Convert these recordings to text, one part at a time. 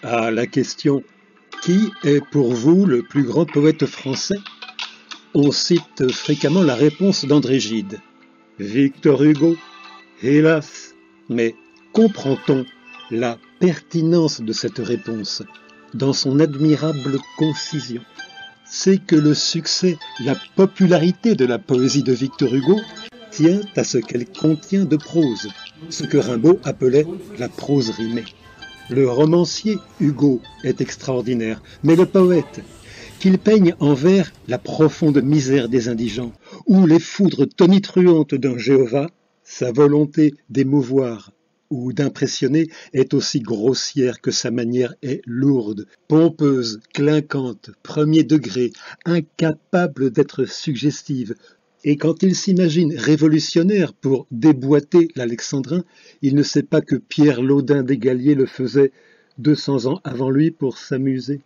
À la question « Qui est pour vous le plus grand poète français ?» on cite fréquemment la réponse d'André Gide. Victor Hugo, hélas, mais comprend-on la pertinence de cette réponse dans son admirable concision? C'est que le succès, la popularité de la poésie de Victor Hugo tient à ce qu'elle contient de prose, ce que Rimbaud appelait la prose rimée. Le romancier Hugo est extraordinaire, mais le poète, qu'il peigne en vers la profonde misère des indigents, ou les foudres tonitruantes d'un Jéhovah, sa volonté d'émouvoir ou d'impressionner est aussi grossière que sa manière est lourde, pompeuse, clinquante, premier degré, incapable d'être suggestive. Et quand il s'imagine révolutionnaire pour déboîter l'alexandrin, il ne sait pas que Pierre Laudin d'Égalier le faisait 200 ans avant lui pour s'amuser.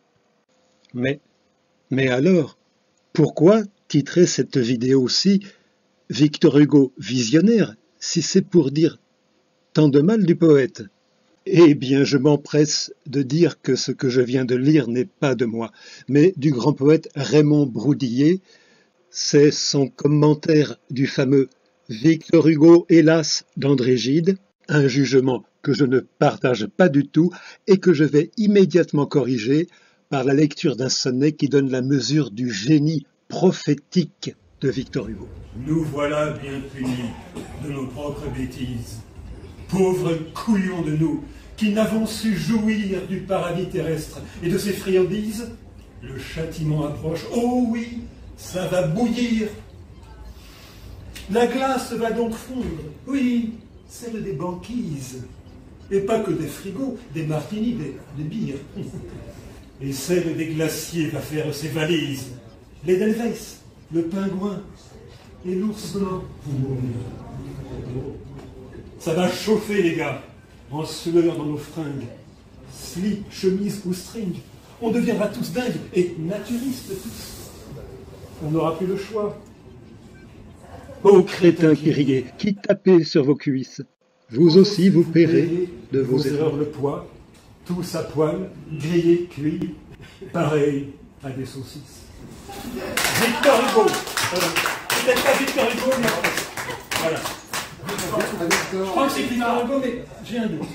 Mais alors, pourquoi titrer cette vidéo-ci « Victor Hugo visionnaire » si c'est pour dire tant de mal du poète? Eh bien, je m'empresse de dire que ce que je viens de lire n'est pas de moi, mais du grand poète Raymond Broudier. C'est son commentaire du fameux Victor Hugo, hélas, d'André Gide, un jugement que je ne partage pas du tout et que je vais immédiatement corriger par la lecture d'un sonnet qui donne la mesure du génie prophétique de Victor Hugo. Nous voilà bien punis de nos propres bêtises. Pauvres couillons de nous, qui n'avons su jouir du paradis terrestre et de ses friandises, le châtiment approche. Oh oui, ça va bouillir. La glace va donc fondre. Oui, celle des banquises. Et pas que des frigos, des martinis, des bières. Et celle des glaciers va faire ses valises. Les Delves, le pingouin et l'ours blanc. Ça va chauffer, les gars, en sueur dans nos fringues. Slip, chemise ou string. On deviendra tous dingues et naturistes tous. On n'aura plus le choix. Ô crétins qui riez, qui tapez sur vos cuisses, vous aussi vous paierez de vos erreurs le poids, tous à poil, grillés, cuits, pareil à des saucisses. Victor Hugo. Peut-être pas Victor Hugo, mais voilà. Je crois que c'est Victor Hugo, mais j'ai un doute.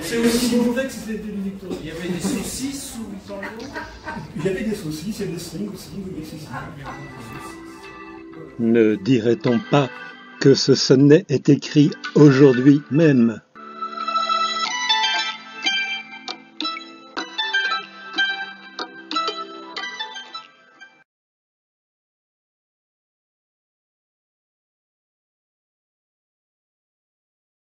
C'est aussi mauvais que c'était du Victor Hugo. Il y avait des saucisses sous Victor Hugo? Il y avait des saucisses, il y avait des strings aussi, des saucisses. Ne dirait-on pas que ce sonnet est écrit aujourd'hui même ?